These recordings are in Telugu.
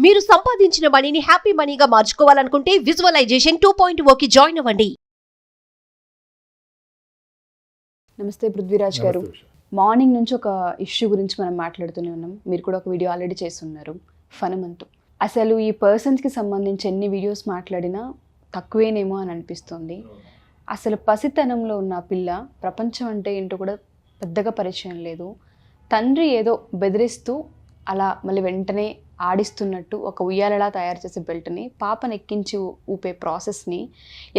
మీరు సంపాదించిన మనీని హ్యాపీ మనీగా మార్చుకోవాలనుకుంటే విజువలైజేషన్ 2.0కి జాయిన్ అవ్వండి. నమస్తే పృథ్వీరాజ్ గారు. మార్నింగ్ నుంచి ఒక ఇష్యూ గురించి మనం మాట్లాడుతూనే ఉన్నాం. మీరు కూడా ఒక వీడియో ఆల్రెడీ చేస్తున్నారు ఫనమంతు. అసలు ఈ పర్సన్స్కి సంబంధించి ఎన్ని వీడియోస్ మాట్లాడినా తక్కువేనేమో అని అనిపిస్తుంది. అసలు పసితనంలో ఉన్న పిల్ల ప్రపంచం అంటే ఏంటో కూడా పెద్దగా పరిచయం లేదు. తండ్రి ఏదో బెదిరిస్తూ అలా మళ్ళీ వెంటనే ఆడిస్తున్నట్టు ఒక ఉయ్యాలలా తయారు చేసే బెల్ట్ని పాపను ఎక్కించి ఊపే ప్రాసెస్ని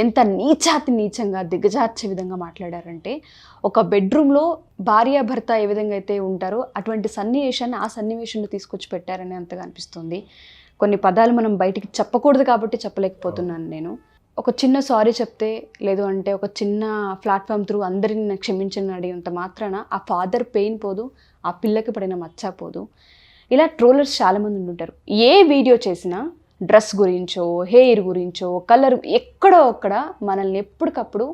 ఎంత నీచంగా దిగజార్చే విధంగా మాట్లాడారంటే, ఒక బెడ్రూమ్లో భార్యాభర్త ఏ విధంగా అయితే ఉంటారో అటువంటి సన్నివేశాన్ని ఆ సన్నివేశంలో తీసుకొచ్చి పెట్టారని అంతగా అనిపిస్తుంది. కొన్ని పదాలు మనం బయటికి చెప్పకూడదు కాబట్టి చెప్పలేకపోతున్నాను నేను. ఒక చిన్న సారీ చెప్తే, లేదు అంటే ఒక చిన్న ప్లాట్ఫామ్ త్రూ అందరిని క్షమించని అడిగినంత మాత్రాన ఆ ఫాదర్ పెయిన్ పోదు, ఆ పిల్లకి పడిన మచ్చ పోదు. ఇలా ట్రోలర్స్ చాలామంది ఉంటారు. ఏ వీడియో చేసినా డ్రెస్ గురించో, హెయిర్ గురించో, కలర్ ఎక్కడో అక్కడ మనల్ని ఎప్పటికప్పుడు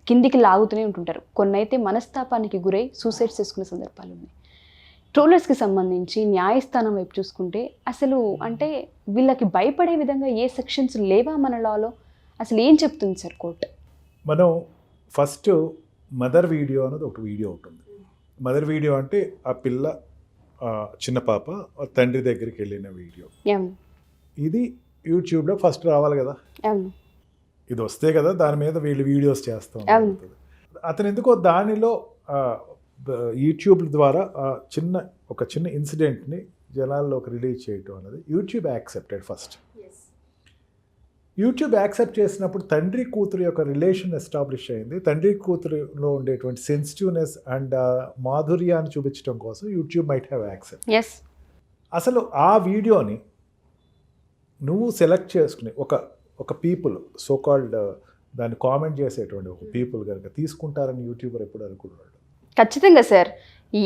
కిందికి లాగుతూనే ఉంటుంటారు. కొన్ని అయితే మనస్తాపానికి గురై సూసైడ్స్ చేసుకునే సందర్భాలు ఉన్నాయి. ట్రోలర్స్కి సంబంధించి న్యాయస్థానం వైపు చూసుకుంటే అసలు అంటే వీళ్ళకి భయపడే విధంగా ఏ సెక్షన్స్ లేవా మన లాలో? అసలు ఏం చెప్తుంది సార్ కోర్టు? మనం ఫస్ట్ మదర్ వీడియో అనేది ఒక వీడియో ఉంటుంది. మదర్ వీడియో అంటే ఆ పిల్ల చిన్న పాప తండ్రి దగ్గరికి వెళ్ళిన వీడియో. ఇది యూట్యూబ్లో ఫస్ట్ రావాలి కదా, ఇది వస్తే కదా దాని మీద వీళ్ళు వీడియోస్ చేస్తూ ఉంటుంది. అతను ఎందుకో దానిలో యూట్యూబ్ ద్వారా ఒక చిన్న ఇన్సిడెంట్ని జనాల్లోకి రిలీజ్ చేయటం అనేది YouTube accepted. First YouTube accept చేసినప్పుడు తండ్రి కూతురు యొక్క రిలేషన్ ఎస్టాబ్లిష్ అయింది. తండ్రి కూతురులో ఉండేటువంటి సెన్సిటివ్నెస్ అండ్ మాధుర్యాన్ని చూపించడం కోసం యూట్యూబ్ మైట్ హ్యావ్ యాక్సెప్ట్. అసలు ఆ వీడియోని నువ్వు సెలెక్ట్ చేసుకుని ఒక పీపుల్ సో కాల్డ్ దాన్ని కామెంట్ చేసేటువంటి ఒక పీపుల్ కనుక తీసుకుంటారని యూట్యూబర్ ఎప్పుడు అనుకున్నాడు? ఖచ్చితంగా సార్.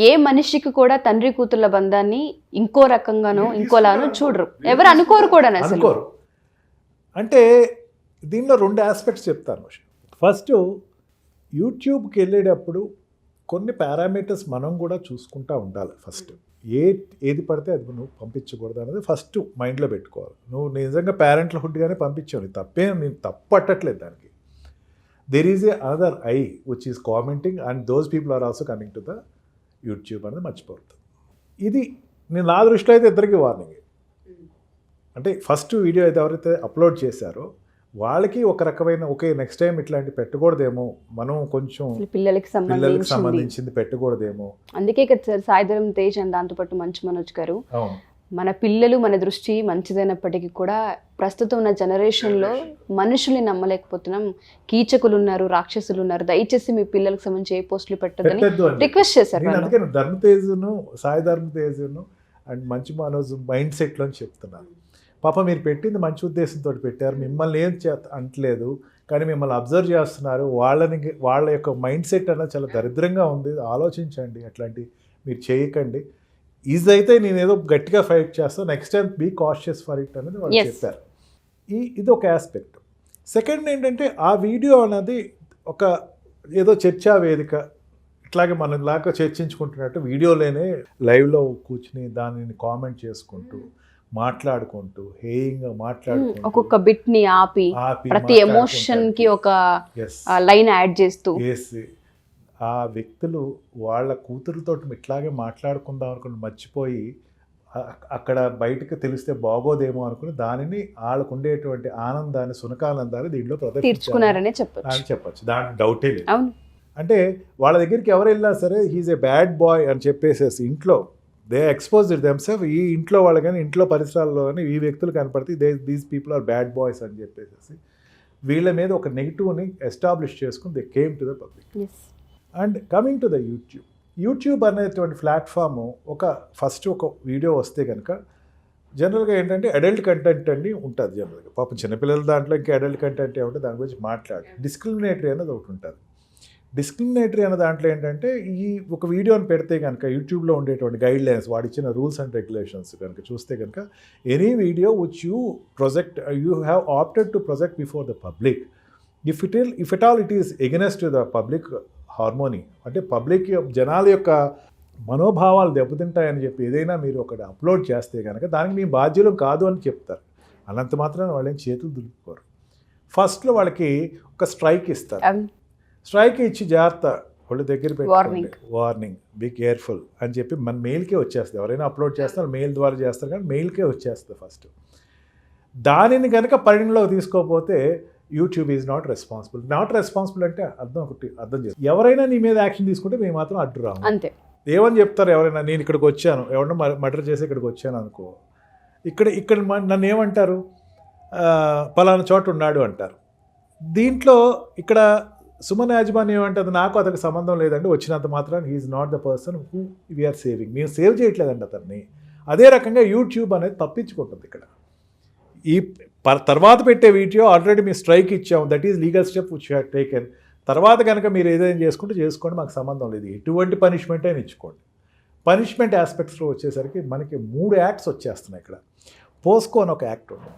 ఏ మనిషికి కూడా తండ్రి కూతుర్ల బంధాన్ని ఇంకో రకంగానో ఇంకోలానో చూడరు, ఎవరు అనుకోరు కూడా. అనుకోరు. అంటే దీనిలో రెండు ఆస్పెక్ట్స్ చెప్తాను. ఫస్ట్, యూట్యూబ్కి వెళ్ళేటప్పుడు కొన్ని పారామీటర్స్ మనం కూడా చూసుకుంటూ ఉండాలి. ఫస్ట్ ఏది పడితే అది నువ్వు పంపించకూడదు అనేది ఫస్ట్ మైండ్లో పెట్టుకోవాలి. నువ్వు నిజంగా పేరెంట్లహుడ్గానే పంపించావు, నేను తప్పు పట్టట్లేదు దానికి. There is a another I which is commenting and those people are also coming to the YouTube అనేది మర్చిపోతుంది. ఇది నేను నా దృష్టిలో అయితే ఇద్దరికి వార్నింగ్. అంటే ఫస్ట్ వీడియో అయితే ఎవరైతే అప్లోడ్ చేశారో వాళ్ళకి ఒక రకమైన ఓకే నెక్స్ట్ టైం ఇట్లాంటి పెట్టకూడదేమో, మనం కొంచెం పిల్లలకి సంబంధించింది పెట్టకూడదేమో. అందుకే కదా సార్ సాయిధరం తేజ్ అండ్ దాంతోపాటు మంచు మనోజ్ గారు మన పిల్లలు మన దృష్టి మంచిదైనప్పటికీ కూడా ప్రస్తుతం ఉన్న జనరేషన్లో మనుషుల్ని నమ్మలేకపోతున్నాం, కీచకులు ఉన్నారు, రాక్షసులు ఉన్నారు, దయచేసి మీ పిల్లలకు సంబంధించి ఏ పోస్టులు పెట్టదని రిక్వెస్ట్ చేశారు. అందుకే ధర్మతేజును సాయి ధర్మతేజును అండ్ మంచు మనోజ్ మైండ్ సెట్లో అని చెప్తున్నాను. పాప మీరు పెట్టింది మంచి ఉద్దేశంతో పెట్టారు, మిమ్మల్ని ఏం అంటలేదు, కానీ మిమ్మల్ని అబ్జర్వ్ చేస్తున్నారు. వాళ్ళ యొక్క మైండ్ సెట్ అన్నది చాలా దరిద్రంగా ఉంది, ఆలోచించండి, అట్లాంటి మీరు చేయకండి. ఈజైతే నేను ఏదో గట్టిగా ఫైట్ చేస్తాను, next time be cautious for it అనేది వాళ్ళు చెప్పారు. ఇది ఒక ఆస్పెక్ట్. సెకండ్ ఏంటంటే ఆ వీడియో అనేది ఒక ఏదో చర్చా వేదిక, ఇట్లాగే మనలాగా చర్చించుకుంటున్నట్టు వీడియోలోనే లైవ్లో కూర్చుని దానిని కామెంట్ చేసుకుంటూ మాట్లాడుకుంటూ హేయింగ్గా మాట్లాడుకుంటూ ఒక్కొక్క బిట్ ని ఆపి ప్రతి ఎమోషన్ కి ఒక లైన్ యాడ్ చేస్తూ ఆ వ్యక్తులు వాళ్ళ కూతురుతో ఇట్లాగే మాట్లాడుకుందాం అనుకుని మర్చిపోయి అక్కడ బయటకు తెలిస్తే బాగోదేమో అనుకుని దానిని వాళ్ళకు ఉండేటువంటి ఆనందాన్ని, సునకానందాన్ని దీంట్లో తీర్చుకున్నారని చెప్పచ్చు. దాంట్లో డౌటే లేదు. అంటే వాళ్ళ దగ్గరికి ఎవరు వెళ్ళినా సరే హీఈస్ ఏ బ్యాడ్ బాయ్ అని చెప్పేసేసి ఇంట్లో దే ఎక్స్పోజ్ ఇట్ దెమ్సెల్ఫ్. ఈ ఇంట్లో వాళ్ళు కానీ ఇంట్లో పరిసరాల్లో కానీ ఈ వ్యక్తులు కనపడితే these people are bad boys అని చెప్పేసి వీళ్ళ మీద ఒక నెగిటివ్ని ఎస్టాబ్లిష్ చేసుకుని they came to the public. And coming to the YouTube అనేటువంటి ప్లాట్ఫాము ఫస్ట్ ఒక వీడియో వస్తే కనుక జనరల్గా ఏంటంటే అడల్ట్ కంటెంట్ అని ఉంటుంది. జనరల్గా పాపం చిన్నపిల్లల దాంట్లో ఇంకా అడల్ట్ కంటెంట్ ఏమంటే దాని గురించి మాట్లాడి డిస్క్రిమినేటరీ అనేది ఒకటి ఉంటుంది. డిస్క్రిమినేటరీ అనే దాంట్లో ఏంటంటే ఈ ఒక వీడియోని పెడితే కనుక యూట్యూబ్లో ఉండేటువంటి గైడ్ లైన్స్, వాడిచ్చిన రూల్స్ అండ్ రెగ్యులేషన్స్ కనుక చూస్తే కనుక any video which you have opted to project before the public if at all it is against the public harmony, అంటే పబ్లిక్ జనాల యొక్క మనోభావాలు దెబ్బతింటాయని చెప్పి ఏదైనా మీరు ఒకటి అప్లోడ్ చేస్తే కనుక దానికి మీ బాధ్యులం కాదు అని చెప్తారు. అనంత మాత్రాన వాళ్ళేం చేతులు దులుపుకోరు. ఫస్ట్లో వాళ్ళకి ఒక స్ట్రైక్ ఇస్తారు. స్ట్రైక్ ఇచ్చి జాగ్రత్త వాళ్ళు దగ్గర పెట్టుకోండి, వార్నింగ్, బీ కేర్ఫుల్ అని చెప్పి మన మెయిల్కే వచ్చేస్తుంది. ఎవరైనా అప్లోడ్ చేస్తారు మెయిల్ ద్వారా చేస్తారు, కానీ మెయిల్కే వచ్చేస్తుంది ఫస్ట్. దానిని కనుక పరిగణలోకి తీసుకోకపోతే యూట్యూబ్ ఈజ్ నాట్ రెస్పాన్సిబుల్ అంటే అర్థం చేస్తారు. ఎవరైనా నీ మీద యాక్షన్ తీసుకుంటే మేము మాత్రం అడ్డు రాము అంతే. ఏమని చెప్తారు ఎవరైనా, నేను ఇక్కడికి వచ్చాను, ఎవరన్నా మర్డర్ చేసి ఇక్కడికి వచ్చాను అనుకో, ఇక్కడ నన్ను ఏమంటారు, పలానా చోట ఉన్నాడు అంటారు. దీంట్లో ఇక్కడ సుమన్ యాజమాన్యం ఏమంటుంది, నాకు అతనికి సంబంధం లేదండి, వచ్చినంత మాత్రాన్ని he is not the person who we are saving, మేము సేవ్ చేయట్లేదండి అతన్ని. అదే రకంగా యూట్యూబ్ అనేది తప్పించుకుంటుంది ఇక్కడ. ఈ తర్వాత పెట్టే వీడియో ఆల్రెడీ మేము స్ట్రైక్ ఇచ్చాము, that is legal step which have taken. తర్వాత కనుక మీరు ఏదైనా చేసుకుంటే చేసుకోండి, మాకు సంబంధం లేదు, ఎటువంటి పనిష్మెంట్ అయినా ఇచ్చుకోండి. పనిష్మెంట్ ఆస్పెక్ట్స్లో వచ్చేసరికి మనకి 3 యాక్ట్స్ వచ్చేస్తున్నాయి ఇక్కడ. పోస్కో అని ఒక యాక్ట్ ఉంది.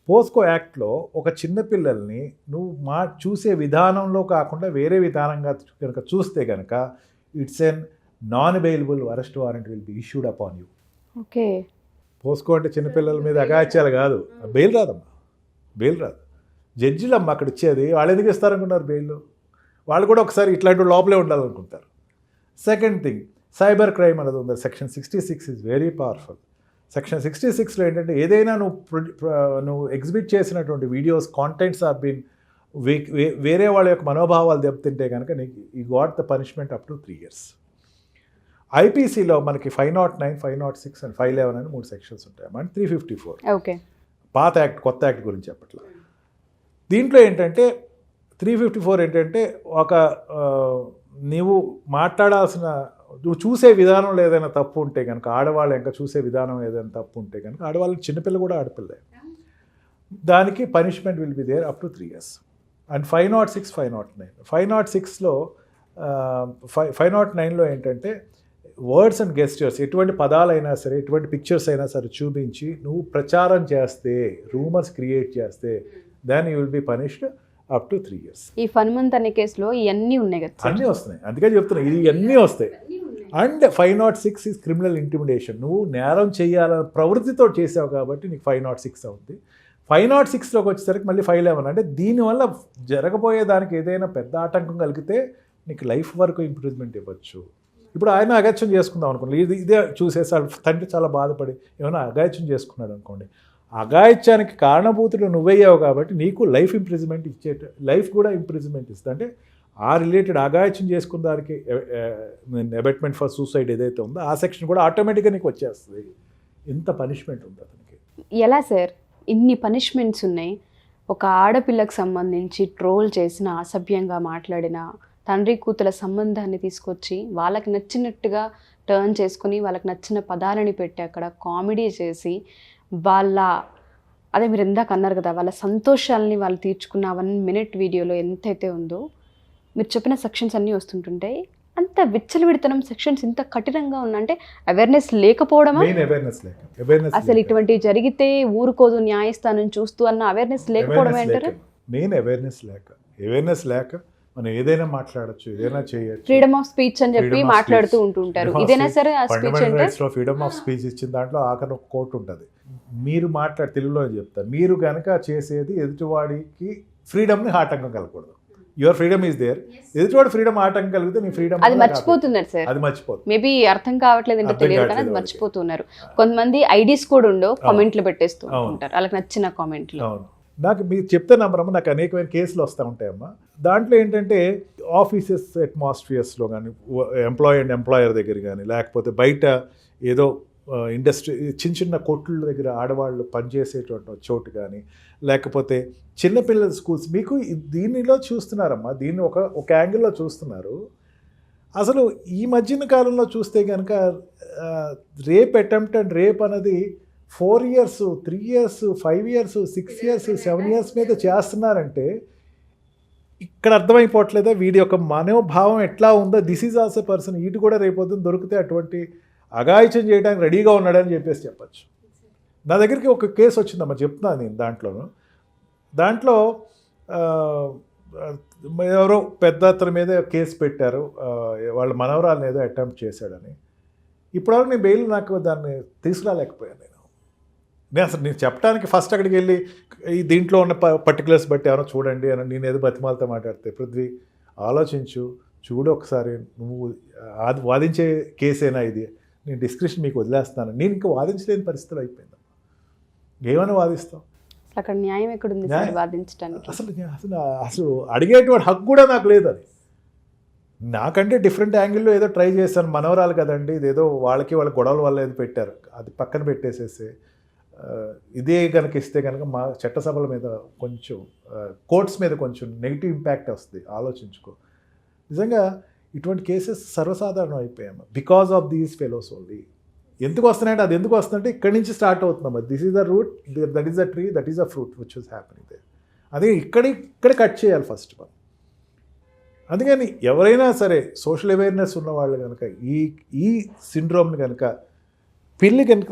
పోస్కో యాక్ట్లో ఒక చిన్నపిల్లల్ని నువ్వు చూసే విధానంలో కాకుండా వేరే విధానంగా కనుక చూస్తే కనుక it's an non available arrest warrant will be issued upon you. Okay. POSCO అంటే చిన్నపిల్లల మీద అగాచ్యాలు కాదు, బెయిల్ రాదమ్మా, బెయిల్ రాదు. జడ్జిలు అమ్మ అక్కడ ఇచ్చేది, వాళ్ళు ఎందుకు ఇస్తారనుకున్నారు బెయిల్? వాళ్ళు కూడా ఒకసారి ఇట్లాంటి లోపలే ఉండాలనుకుంటారు. సెకండ్ థింగ్, సైబర్ క్రైమ్ అనేది ఉంది. Section 66 is very powerful. Section 66లో ఏంటంటే ఏదైనా నువ్వు ఎగ్జిబిట్ చేసినటువంటి వీడియోస్ కాంటెంట్స్ ఆర్ బీన్ వేరే వాళ్ళ యొక్క మనోభావాలు దెబ్బతింటే కనుక నీకు ఈ got the punishment up to 3 years. ఐపీసీలో మనకి 509, 506 అండ్ 511 అని 3 సెక్షన్స్ ఉంటాయి. అంటే 354. ఓకే. పాత యాక్ట్, కొత్త యాక్ట్ గురించి చెప్పట్లా. దీంట్లో ఏంటంటే 354 ఏంటంటే ఒక నీవు మాట్లాడాల్సిన, నువ్వు చూసే విధానంలో ఏదైనా తప్పు ఉంటే కనుక, ఆడవాళ్ళు ఇంకా చూసే విధానం ఏదైనా తప్పు ఉంటే కనుక, ఆడవాళ్ళు చిన్నపిల్ల కూడా ఆడపిల్లే, దానికి punishment will be there up to 3 years. And 506, 509. 506లో 509లో ఏంటంటే వర్డ్స్ అండ్ గెస్చర్స్, ఎటువంటి పదాలైనా సరే, ఎటువంటి పిక్చర్స్ అయినా సరే చూపించి నువ్వు ప్రచారం చేస్తే, రూమర్స్ క్రియేట్ చేస్తే, then you will be punished up to 3 years. ఈ ఫన్ మంత్ అనే కేసులో ఇవన్నీ ఉన్నాయి కదా, అన్నీ వస్తున్నాయి, అందుకే చెప్తున్నా ఇది అన్నీ వస్తాయి. And 506 is criminal intimidation. నువ్వు నేరం చేయాలని ప్రవృత్తితో చేసావు కాబట్టి నీకు 506 అవుతుంది. 506లోకి వచ్చేసరికి మళ్ళీ 511. అంటే దీనివల్ల జరగబోయే దానికి ఏదైనా పెద్ద ఆటంకం కలిగితే నీకు లైఫ్ వరకు ఇంప్రూవ్మెంట్ ఇవ్వచ్చు. ఇప్పుడు ఆయన అగాచ్యం చేసుకుందాం అనుకోండి, ఇదే చూసేసాడు, తండ్రి చాలా బాధపడి ఏమైనా అగాచ్యం చేసుకున్నాడు అనుకోండి, అగాయిత్యానికి కారణభూతుడు నువ్వయ్యావు కాబట్టి నీకు లైఫ్ ఇంప్రిజన్మెంట్ లైఫ్ కూడా ఇంప్రిజన్మెంట్ ఇస్తుంది. అంటే ఆ రిలేటెడ్ అగాయిత్యం చేసుకున్న దానికి అబెట్మెంట్ ఫర్ సూసైడ్ ఏదైతే ఉందో ఆ సెక్షన్ కూడా ఆటోమేటిక్గా నీకు వచ్చేస్తుంది. ఇంత పనిష్మెంట్ ఉంది అతనికి. ఎలా సార్ ఇన్ని పనిష్మెంట్స్ ఉన్నాయి? ఒక ఆడపిల్లకు సంబంధించి ట్రోల్ చేసిన, అసభ్యంగా మాట్లాడిన, తండ్రి కూతుల సంబంధాన్ని తీసుకొచ్చి వాళ్ళకి నచ్చినట్టుగా టర్న్ చేసుకుని వాళ్ళకి నచ్చిన పదాలని పెట్టి అక్కడ కామెడీ చేసి అదే మీరు ఇందాక అన్నారు కదా, వాళ్ళ సంతోషాలని వాళ్ళు తీర్చుకున్న 1 minute వీడియోలో ఎంతైతే ఉందో, మీరు చెప్పిన సెక్షన్స్ అన్నీ వస్తుంటుంటాయి. అంత విచ్చలవిడితనం సెక్షన్స్ ఇంత కఠినంగా ఉందంటే అవేర్నెస్ లేకపోవడమా? అసలు ఇటువంటి జరిగితే ఊరుకోదు న్యాయస్థానం చూస్తూ అన్న అవేర్నెస్ లేకపోవడం అంటారు. మెయిన్ అవేర్నెస్ లేక మనం ఏదైనా మాట్లాడచ్చు, ఏదైనా చేయొచ్చు. ఫ్రీడమ్ ఆఫ్ స్పీచ్ అని చెప్పి మాట్లాడుతూ ఉంటుంటారు. ఇదేనా సరే ఆ స్పీచ్ అంటే? ఫ్రీడమ్ ఆఫ్ స్పీచ్ ఇచ్చిన దాంట్లో ఆఖరి ఒక కోట్ ఉంటుంది, మీరు తెలుగులో చెప్తారు, మీరు కనుక చేసేది ఎదుటివాడికి ఫ్రీడమ్ని ఆటంకం కలగకూడదు. యువర్ ఫ్రీడమ్ ఈజ్ దేర్, ఎదుటివాడి ఫ్రీడమ్ ఆటంకం కలిగితే నీ ఫ్రీడమ్ అది మర్చిపోతున్నారు సార్. అది మర్చిపోతుంది. మేబీ అర్థం కావట్లేదు అంటే తెలియదు కానీ అది మర్చిపోతున్నారు. కొంతమంది ఐడీస్ కూడా ఉండవు, కామెంట్లు పెట్టేస్తూ ఉంటారు వాళ్ళకి నచ్చిన కామెంట్లు. అవును, నాకు మీరు చెప్తే నమ్మరమ్మ, నాకు అనేకమైన కేసులు వస్తూ ఉంటాయమ్మా. దాంట్లో ఏంటంటే ఆఫీసెస్ అట్మాస్ఫియర్స్లో కానీ, ఎంప్లాయీ అండ్ ఎంప్లాయర్ దగ్గర కానీ, లేకపోతే బయట ఏదో ఇండస్ట్రీ చిన్న కొట్ల దగ్గర ఆడవాళ్ళు పనిచేసేటువంటి చోటు కానీ, లేకపోతే చిన్నపిల్లల స్కూల్స్, మీకు దీనిలో చూస్తున్నారమ్మా, దీన్ని ఒక యాంగిల్లో చూస్తున్నారు. అసలు ఈ మధ్యన కాలంలో చూస్తే కనుక రేప్ అటెంప్ట్ అండ్ రేప్ అనేది 4 years, 3 years, 5 years, 6 years, 7 years మీద చేస్తున్నారంటే ఇక్కడ అర్థమైపోవట్లేదా వీడి యొక్క మనోభావం ఎట్లా ఉందో? దిస్ ఈజ్ ఆల్సో పర్సన్, వీటి కూడా రేపొద్దున దొరికితే అటువంటి అఘాయిత్యం చేయడానికి రెడీగా ఉన్నాడని చెప్పేసి చెప్పచ్చు. నా దగ్గరికి ఒక కేసు వచ్చిందమ్మా, చెప్తున్నాను నేను. దాంట్లో ఎవరో పెద్ద అతని మీద కేసు పెట్టారు, వాళ్ళ మనవరాలను ఏదో అటెంప్ట్ చేశాడని. ఇప్పటివరకు నేను బెయిల్ నాకు దాన్ని తీసుకురాలేకపోయాను నేను చెప్పడానికి ఫస్ట్ అక్కడికి వెళ్ళి ఈ దీంట్లో ఉన్న పర్టికులర్స్ బట్టి ఎవరో చూడండి అని నేను ఏదో బతిమాలతో మాట్లాడితే, పృథ్వీ ఆలోచించు, చూడు ఒకసారి, నువ్వు వాదించే కేసేనా ఇది, నేను డిస్క్రిప్షన్ మీకు వదిలేస్తాను. నేను ఇంకా వాదించలేని పరిస్థితులు అయిపోయింది. ఏమైనా వాదిస్తాం, అక్కడ న్యాయం ఎక్కడుంది సార్ వాదించడానికి? అసలు అడిగేటువంటి హక్కు కూడా నాకు లేదు. అది నాకంటే డిఫరెంట్ యాంగిల్లో ఏదో ట్రై చేశాను. మనవరాలు కదండి, ఇదేదో వాళ్ళ గొడవల వల్ల ఏదో పెట్టారు, అది పక్కన పెట్టేసేసి ఇదే కనుక ఇస్తే కనుక మా చట్టసభల మీద కొంచెం కోర్ట్స్ మీద కొంచెం నెగిటివ్ ఇంపాక్ట్ వస్తుంది. ఆలోచించుకో. నిజంగా ఇటువంటి కేసెస్ సర్వసాధారణం అయిపోయాము because of these fellows only. ఎందుకు వస్తున్నాయంటే అది ఎందుకు వస్తుందంటే ఇక్కడి నుంచి స్టార్ట్ అవుతున్నాం. This is the root, that is the tree, that is the fruit which was happening there. అదే ఇక్కడ కట్ చేయాలి ఫస్ట్ మనం. అందుకని ఎవరైనా సరే సోషల్ అవేర్నెస్ ఉన్నవాళ్ళు కనుక ఈ సిండ్రోమ్ని కనుక పిల్లి కనుక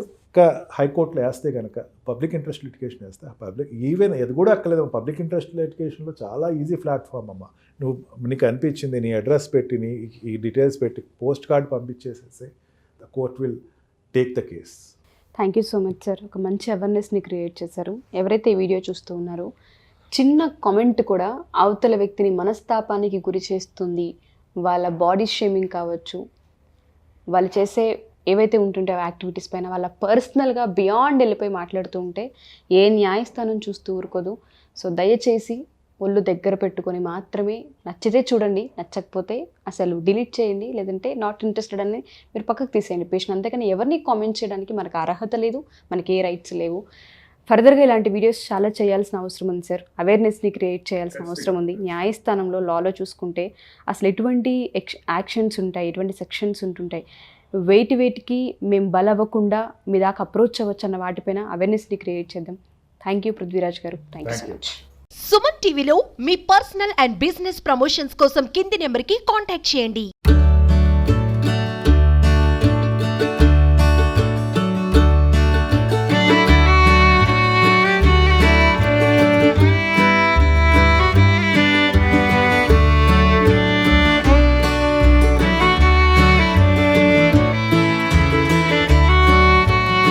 హైకోర్టులో వేస్తే కనుక పబ్లిక్ ఇంట్రెస్ట్ లిటిగేషన్ వేస్తే ఈవెన్ అది కూడా అక్కర్లేదు. పబ్లిక్ ఇంట్రెస్ట్ లిటిగేషన్లో చాలా ఈజీ ప్లాట్ఫామ్ అమ్మ. నీకు అనిపించింది, నీ అడ్రస్ పెట్టి, ఈ డీటెయిల్స్ పెట్టి పోస్ట్ కార్డ్ పంపించేసేసి the court will take the case. Thank you so much sir. ఒక మంచి అవేర్నెస్ని క్రియేట్ చేశారు. ఎవరైతే ఈ వీడియో చూస్తూ ఉన్నారో చిన్న కామెంట్ కూడా అవతల వ్యక్తిని మనస్తాపానికి గురి చేస్తుంది. వాళ్ళ బాడీ షేమింగ్ కావచ్చు, వాళ్ళు చేసే ఏవైతే ఉంటుంటే యాక్టివిటీస్ పైన వాళ్ళ పర్సనల్గా బియాండ్ వెళ్ళిపోయి మాట్లాడుతూ ఉంటే ఏ న్యాయస్థానం చూస్తూ ఊరుకోదు. సో దయచేసి ఒళ్ళు దగ్గర పెట్టుకొని మాత్రమే నచ్చితే చూడండి, నచ్చకపోతే అసలు డిలీట్ చేయండి, లేదంటే నాట్ ఇంట్రెస్టెడ్ అని మీరు పక్కకు తీసేయండి పేషన్. అంతేకాని ఎవరిని కామెంట్ చేయడానికి మనకు అర్హత లేదు, మనకి ఏ రైట్స్ లేవు. ఫర్దర్గా ఇలాంటి వీడియోస్ చాలా చేయాల్సిన అవసరం ఉంది సార్. అవేర్నెస్ని క్రియేట్ చేయాల్సిన అవసరం ఉంది. న్యాయస్థానంలో లాలో చూసుకుంటే అసలు ఎటువంటి యాక్షన్స్ ఉంటాయి, ఎటువంటి సెక్షన్స్ ఉంటుంటాయి, వేటికి మేము బలవ్వకుండా మీ దాకా అప్రోచ్ అవ్వచ్చు అన్న వాటిపైన అవేర్నెస్ని క్రియేట్ చేద్దాం. థ్యాంక్ యూ పృథ్వీరాజ్ గారు. Thank you so much. Suman టీవీలో మీ పర్సనల్ అండ్ బిజినెస్ ప్రమోషన్స్ కోసం కింది నెంబర్కి కాంటాక్ట్ చేయండి.